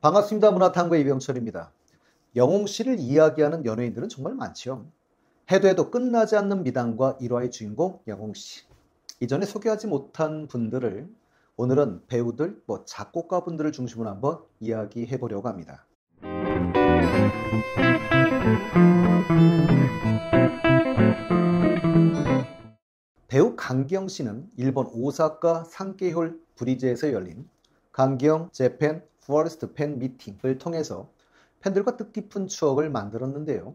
반갑습니다. 문화탐구 이병철입니다. 영웅 씨를 이야기하는 연예인들은 정말 많지요. 해도 해도 끝나지 않는 미담과 일화의 주인공 영웅 씨. 이전에 소개하지 못한 분들을 오늘은 배우들, 작곡가 분들을 중심으로 한번 이야기해 보려고 합니다. 배우 강기영 씨는 일본 오사카 산케이홀 브리즈에서 열린 강기영 재팬 퍼스트 팬 미팅을 통해서 팬들과 뜻깊은 추억을 만들었는데요.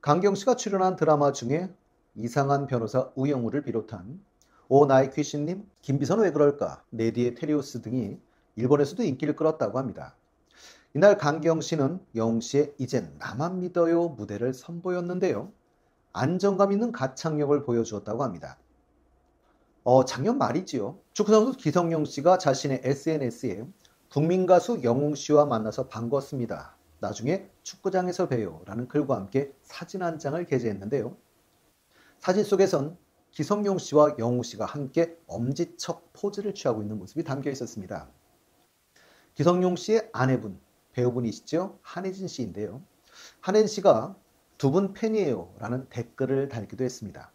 강기영 씨가 출연한 드라마 중에 이상한 변호사 우영우를 비롯한 오 나의 귀신님, 김비서는 왜 그럴까, 네디의 테리우스 등이 일본에서도 인기를 끌었다고 합니다. 이날 강기영 씨는 영웅 씨의 이젠 나만 믿어요 무대를 선보였는데요. 안정감 있는 가창력을 보여주었다고 합니다. 작년 말이지요. 축구선수 기성용 씨가 자신의 SNS에 국민 가수 영웅 씨와 만나서 반갑습니다. 나중에 축구장에서 봬요 라는 글과 함께 사진 한 장을 게재했는데요. 사진 속에선 기성용 씨와 영웅 씨가 함께 엄지척 포즈를 취하고 있는 모습이 담겨 있었습니다. 기성용 씨의 아내분, 배우분이시죠? 한혜진 씨인데요. 한혜진 씨가 두 분 팬이에요 라는 댓글을 달기도 했습니다.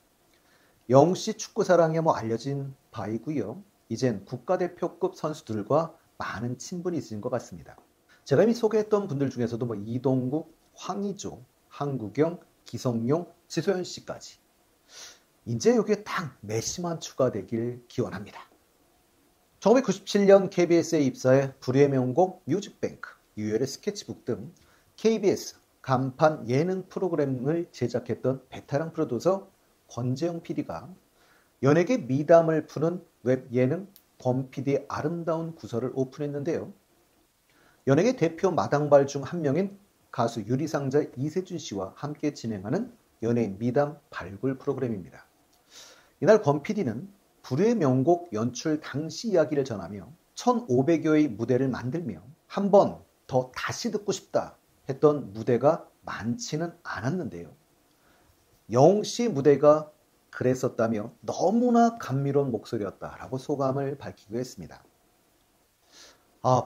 영웅 씨 축구 사랑이 알려진 바이고요. 이젠 국가대표급 선수들과 많은 친분이 있으신 것 같습니다. 제가 이미 소개했던 분들 중에서도 이동국, 황의조, 한국영, 기성용, 지소연 씨까지 이제 여기에 딱 메시만 추가되길 기원합니다. 1997년 KBS에 입사해 불후의 명곡 뮤직뱅크, 유열의 스케치북 등 KBS 간판 예능 프로그램을 제작했던 베테랑 프로듀서 권재영 PD가 연예계 미담을 푸는 웹 예능 권 PD의 아름다운 구설을 오픈했는데요. 연예계 대표 마당발 중 한 명인 가수 유리상자 이세준 씨와 함께 진행하는 연예인 미담 발굴 프로그램입니다. 이날 권 PD는 불후의 명곡 연출 당시 이야기를 전하며 1500여의 무대를 만들며 한 번 더 다시 듣고 싶다 했던 무대가 많지는 않았는데요. 영웅 씨 무대가 그랬었다며 너무나 감미로운 목소리였다라고 소감을 밝히기도 했습니다.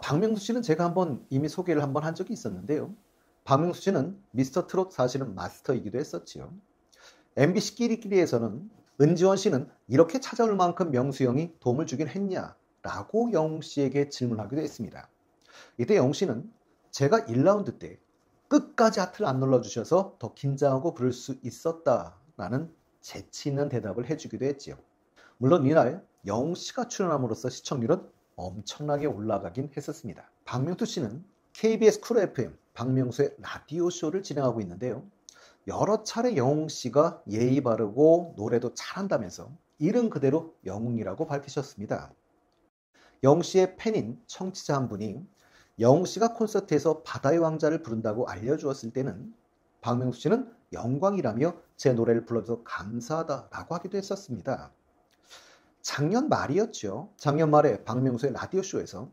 박명수 씨는 제가 이미 소개를 한번 한 적이 있었는데요. 박명수 씨는 미스터 트롯 사실은 마스터이기도 했었지요. MBC 끼리끼리에서는 은지원 씨는 이렇게 찾아올 만큼 명수 형이 도움을 주긴 했냐라고 영웅 씨에게 질문하기도 했습니다. 이때 영웅 씨는 제가 1라운드 때 끝까지 하트를 안 눌러주셔서 더 긴장하고 부를 수 있었다라는 재치 있는 대답을 해주기도 했지요. 물론 이날 영웅 씨가 출연함으로써 시청률은 엄청나게 올라가긴 했었습니다. 박명수 씨는 KBS 쿨 FM 박명수의 라디오 쇼를 진행하고 있는데요. 여러 차례 영웅 씨가 예의 바르고 노래도 잘한다면서 이름 그대로 영웅이라고 밝히셨습니다. 영웅 씨의 팬인 청취자 한 분이 영웅 씨가 콘서트에서 바다의 왕자를 부른다고 알려주었을 때는 박명수 씨는 영광이라며 제 노래를 불러줘서 감사하다라고 하기도 했었습니다. 작년 말이었죠. 작년 말에 박명수의 라디오쇼에서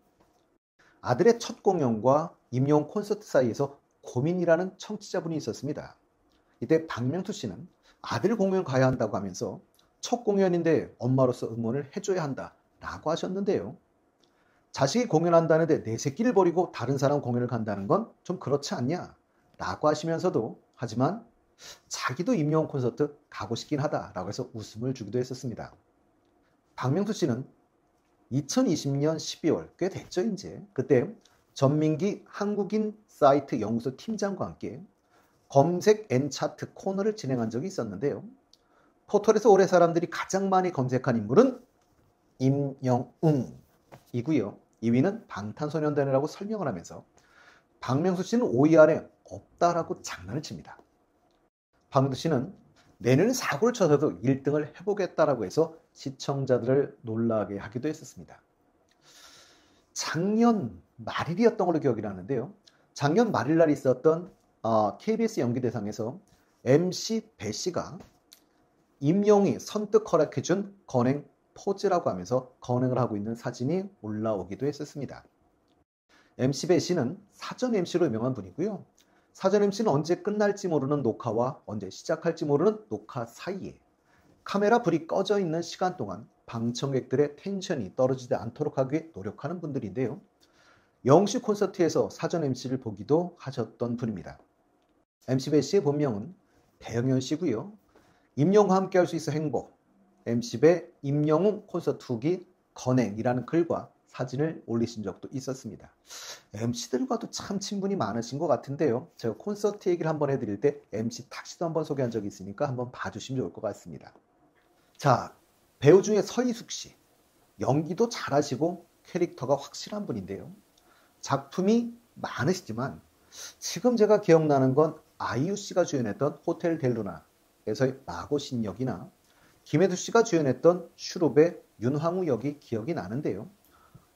아들의 첫 공연과 임영웅 콘서트 사이에서 고민이라는 청취자분이 있었습니다. 이때 박명수 씨는 아들 공연 가야 한다고 하면서 첫 공연인데 엄마로서 응원을 해줘야 한다라고 하셨는데요. 자식이 공연한다는데 내 새끼를 버리고 다른 사람 공연을 간다는 건 좀 그렇지 않냐? 라고 하시면서도 하지만 자기도 임영웅 콘서트 가고 싶긴 하다라고 해서 웃음을 주기도 했었습니다. 박명수 씨는 2020년 12월 꽤 됐죠 이제. 그때 전민기 한국인 사이트 연구소 팀장과 함께 검색 앤 차트 코너를 진행한 적이 있었는데요. 포털에서 올해 사람들이 가장 많이 검색한 인물은 임영웅이고요. 2위는 방탄소년단이라고 설명을 하면서 박명수 씨는 5위 안에 없다라고 장난을 칩니다. 박명수 씨는 내년에 사고를 쳐서도 1등을 해보겠다라고 해서 시청자들을 놀라게 하기도 했었습니다. 작년 말일이었던 걸로 기억이 나는데요. 작년 말일날 있었던 KBS 연기대상에서 MC 배 씨가 임영웅이 선뜻 허락해준 건행 포즈라고 하면서 건행을 하고 있는 사진이 올라오기도 했었습니다. MC 배 씨는 사전 MC로 유명한 분이고요. 사전 MC는 언제 끝날지 모르는 녹화와 언제 시작할지 모르는 녹화 사이에 카메라 불이 꺼져 있는 시간 동안 방청객들의 텐션이 떨어지지 않도록 하기 위해 노력하는 분들인데요. 영씨 콘서트에서 사전 MC를 보기도 하셨던 분입니다. MC 배씨의 본명은 배영현 씨고요. 임영웅과 함께 할 수 있어 행복, MC 배 임영웅 콘서트 후기 건행이라는 글과 사진을 올리신 적도 있었습니다. MC들과도 참 친분이 많으신 것 같은데요. 제가 콘서트 얘기를 한번 해드릴 때 MC 탁시도 한번 소개한 적이 있으니까 한번 봐주시면 좋을 것 같습니다. 자, 배우 중에 서희숙 씨. 연기도 잘하시고 캐릭터가 확실한 분인데요. 작품이 많으시지만 지금 제가 기억나는 건 아이유 씨가 주연했던 호텔 델루나에서의 마고신 역이나 김혜수 씨가 주연했던 슈룹의 윤황우 역이 기억이 나는데요.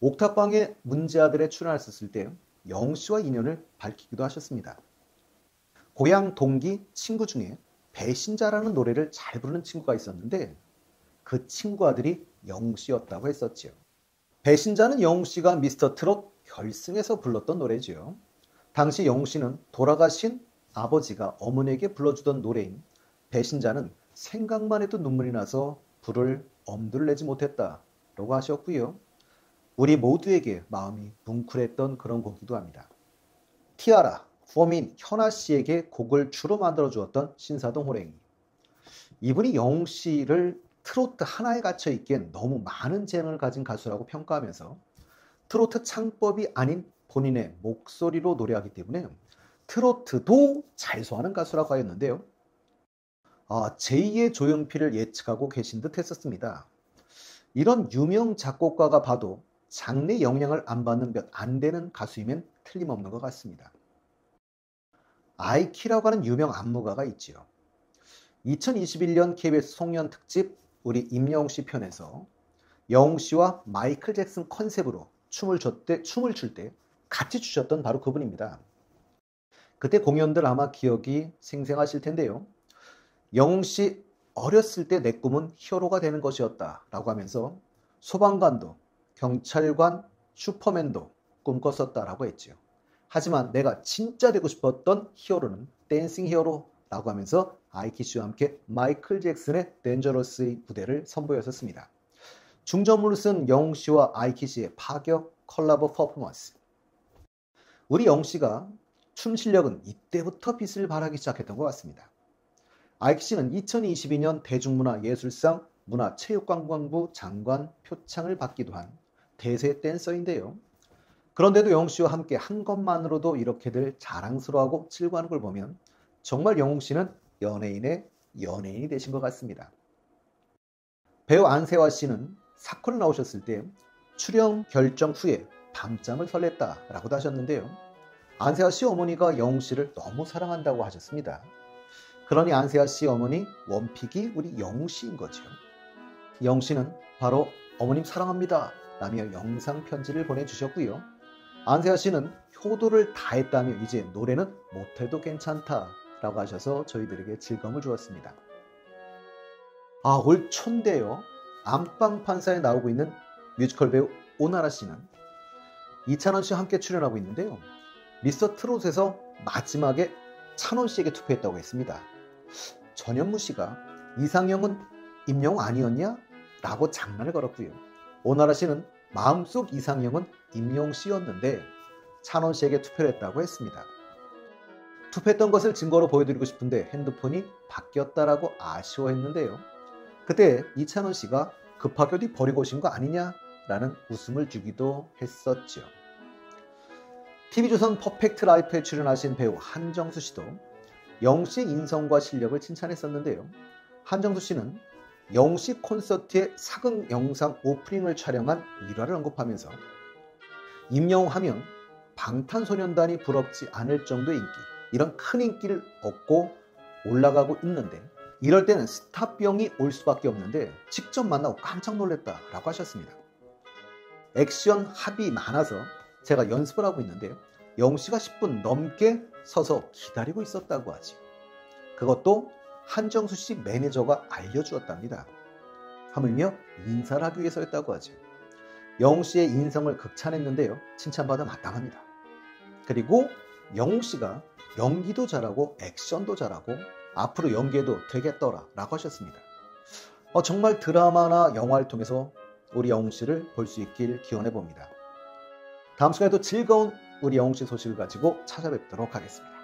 옥탑방의 문제아들에 출연하셨을 때 영웅 씨와 인연을 밝히기도 하셨습니다. 고향 동기 친구 중에 배신자라는 노래를 잘 부르는 친구가 있었는데 그 친구 아들이 영웅 씨였다고 했었지요. 배신자는 영웅 씨가 미스터 트롯 결승에서 불렀던 노래지요. 당시 영웅 씨는 돌아가신 아버지가 어머니에게 불러주던 노래인 배신자는 생각만 해도 눈물이 나서 불을 엄두를 내지 못했다라고 하셨고요. 우리 모두에게 마음이 뭉클했던 그런 곡이기도 합니다. 티아라, 포민 현아 씨에게 곡을 주로 만들어 주었던 신사동 호랭이. 이분이 영웅 씨를 트로트 하나에 갇혀 있기엔 너무 많은 재능을 가진 가수라고 평가하면서 트로트 창법이 아닌 본인의 목소리로 노래하기 때문에 트로트도 잘 소화하는 가수라고 하였는데요. 제2의 조용필을 예측하고 계신 듯 했었습니다. 이런 유명 작곡가가 봐도 장르 영향을 안 받는 몇 안 되는 가수이면 틀림없는 것 같습니다. 아이키라고 하는 유명 안무가가 있지요. 2021년 KBS 송년 특집 우리 임영웅 씨 편에서 영웅 씨와 마이클 잭슨 컨셉으로 춤을 출 때 같이 추셨던 바로 그분입니다. 그때 공연들 아마 기억이 생생하실 텐데요. 영웅 씨 어렸을 때 내 꿈은 히어로가 되는 것이었다 라고 하면서 소방관도 경찰관, 슈퍼맨도 꿈꿨었다라고 했지요. 하지만 내가 진짜 되고 싶었던 히어로는 댄싱 히어로라고 하면서 아이키 씨와 함께 마이클 잭슨의 댄저러스의 무대를 선보였었습니다. 중점으로 쓴 영웅 씨와 아이키 씨의 파격 콜라보 퍼포먼스. 우리 영웅 씨가 춤 실력은 이때부터 빛을 발하기 시작했던 것 같습니다. 아이키 씨는 2022년 대중문화예술상 문화체육관광부 장관 표창을 받기도 한 대세 댄서인데요. 그런데도 영웅 씨와 함께 한 것만으로도 이렇게들 자랑스러워하고 즐거워하는 걸 보면 정말 영웅 씨는 연예인의 연예인이 되신 것 같습니다. 배우 안세화 씨는 사콘에 나오셨을 때 출연 결정 후에 밤잠을 설렜다라고도 하셨는데요. 안세화 씨 어머니가 영웅 씨를 너무 사랑한다고 하셨습니다. 그러니 안세화 씨 어머니 원픽이 우리 영웅 씨인 거죠. 영웅 씨는 바로 어머님 사랑합니다 라며 영상 편지를 보내주셨고요. 안세화 씨는 효도를 다했다며 이제 노래는 못해도 괜찮다라고 하셔서 저희들에게 즐거움을 주었습니다. 올 초인데요. 안방판사에 나오고 있는 뮤지컬 배우 오나라 씨는 이찬원 씨와 함께 출연하고 있는데요. 미스터 트롯에서 마지막에 찬원 씨에게 투표했다고 했습니다. 전현무 씨가 이상형은 임영웅 아니었냐? 라고 장난을 걸었고요. 오나라 씨는 마음속 이상형은 임영웅 씨였는데 찬원 씨에게 투표를 했다고 했습니다. 투표했던 것을 증거로 보여드리고 싶은데 핸드폰이 바뀌었다라고 아쉬워했는데요. 그때 이찬원 씨가 급하게 어디 버리고 오신 거 아니냐라는 웃음을 주기도 했었죠. TV조선 퍼펙트 라이프에 출연하신 배우 한정수 씨도 영웅 씨의 인성과 실력을 칭찬했었는데요. 한정수 씨는 영웅 씨 콘서트의 사극 영상 오프닝을 촬영한 일화를 언급하면서 임영웅 하면 방탄소년단이 부럽지 않을 정도의 인기, 이런 큰 인기를 얻고 올라가고 있는데 이럴 때는 스타병이 올 수밖에 없는데 직접 만나고 깜짝 놀랐다라고 하셨습니다. 액션 합이 많아서 제가 연습을 하고 있는데요. 영웅 씨가 10분 넘게 서서 기다리고 있었다고 하지. 그것도 한정수 씨 매니저가 알려주었답니다. 하물며 인사를 하기 위해서였다고 하죠. 영웅 씨의 인성을 극찬했는데요. 칭찬받아 마땅합니다. 그리고 영웅 씨가 연기도 잘하고 액션도 잘하고 앞으로 연기해도 되겠더라 라고 하셨습니다. 정말 드라마나 영화를 통해서 우리 영웅 씨를 볼 수 있길 기원해 봅니다. 다음 시간에도 즐거운 우리 영웅씨 소식을 가지고 찾아뵙도록 하겠습니다.